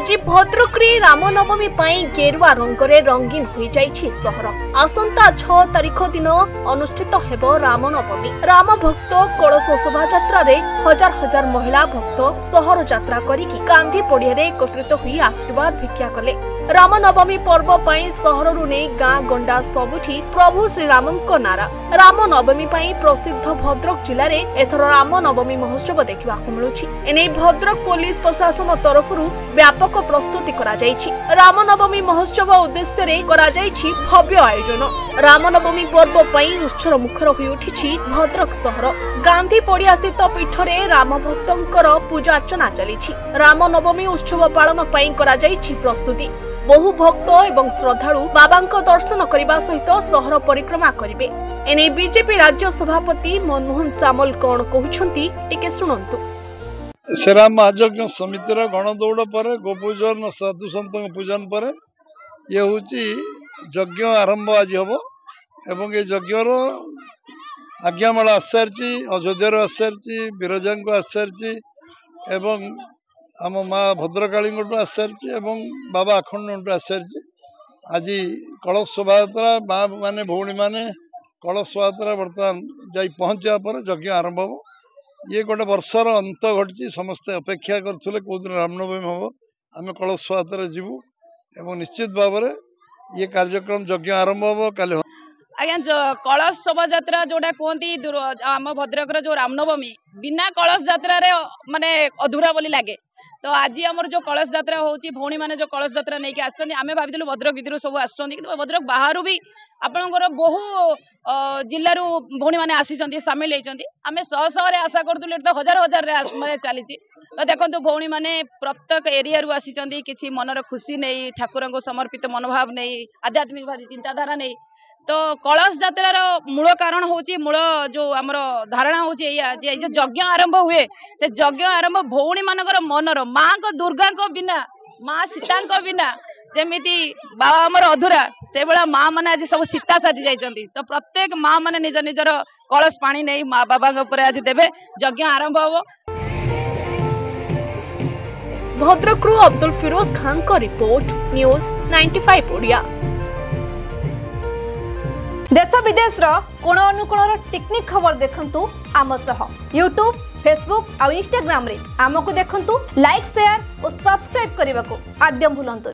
आज भद्रक रामनवमी गेरुआ रंगरे रंगीन हो जाइछि सहर। आसंता 6 तारिख दिन अनुष्ठित हेब रामनवमी। राम भक्त कलश शोभा यात्रा रे हजार हजार महिला भक्त सहर यात्रा करिकी गांधी पड़िया रे एकत्रित होई आशीर्वाद भिक्षा कले। रामनवमी पर्व पाई सहररु नै गाँ गंडा सबुठी प्रभु श्री रामंको नारा। रामनवमी पाई प्रसिद्ध भद्रक जिले में एथर रामनवमी महोत्सव देखा मिलुछि। एने भद्रक पुलिस प्रशासन तरफरु व्यापक प्रस्तुति करा जाइछि। रामनवमी महोत्सव उद्देश्य रे करा जाइछि भव्य आयोजन। रामनवमी पर्व पाई उत्सव मुखर होई उठिछि भद्रक सहर। गांधी पड़िया स्थित पीठ रे राम भक्तंकर पूजा अर्चना चलिछि। रामनवमी उत्सव पालन पाई करा जाइछि प्रस्तुति। बहु भक्त एवं श्रद्धालु बाबांको दर्शन करने सहित सहर परिक्रमा करिवे। एने बीजेपी राज्य सभापति मनमोहन सामल कौन कहउछंती टिके सुनंतु। श्रीराम महायज्ञ समितिर गणदौड़ पर गोपूजन साधु संत पूजन पर ये हूँ यज्ञ आरंभ आज हम एवं ये यज्ञर आज्ञामाला आसी सारी अयोध्या आसी सारी विरजा को आसी सारी एवं आम माँ भद्रकाली आसी सारी बाबा आखंड आसी सारी। आज कलश शोभा यात्रा माँ माने भौणी माने कलश शोभा यात्रा बर्तमान जा पहुँचा पर यज्ञ आरंभ हो। ये गोटे वर्षर अंत घटी समस्ते अपेक्षा करते कौन रामनवमी हम आम कलश शोभा यात्रा जीवु एवं निश्चित भाव में ये कार्यक्रम यज्ञ आरंभ हम काली आज्ञा कलश शोभा यात्रा जोटा कहती आम भद्रक जो रामनवमी बिना कलश यात्रा माने अधूरा बोली लगे। तो आज आमर जो कलश यात्रा होची भौणी माने जो कलश यात्रा नहीं आसछन आमे भाबिलु भद्रक भितर सब आसछन कि भद्रक बाहर भी आपनकर बहु जिल्लारू भौणी माने आसीछन सामिल होइछन। आमे सह सह रे आशा करथुले तो हजार हजार रे माने चलीछि। तो देखंतु भौणी माने प्रत्येक एरिया रु आसीछन किछि मनर खुशी नहीं ठाकुर को समर्पित मनोभाव नहीं आध्यात्मिक भावी चिंताधारा नहीं। तो कलश यात्रार मूल कारण होची मूल जो आमर धारणा होची एया जे जो यज्ञ आरंभ हुए से यज्ञ आरंभ भौणी मानकर मनर माँ को दुर्गा को बिना माँ सीता को बिना जेमिति बाबा आमर अधूरा से बड़ा माँ माने आज सब सीता साजी जाइछन्ती। तो प्रत्येक माँ माने निज निजर कलश पानी नहीं माँ बाबा ऊपर आज देबे यज्ञ आरंभ हो। भद्रक अब्दुल फिरोज खान को रिपोर्ट न्यूज 95 ओडिया। देश विदेश कोण अनुकोण टेक्निक खबर देखंतु आम सह यूट्यूब फेसबुक और इंस्टाग्राम रे आमको देखंतु लाइक शेयर और सब्सक्राइब करने को आद्यम भूलंतु।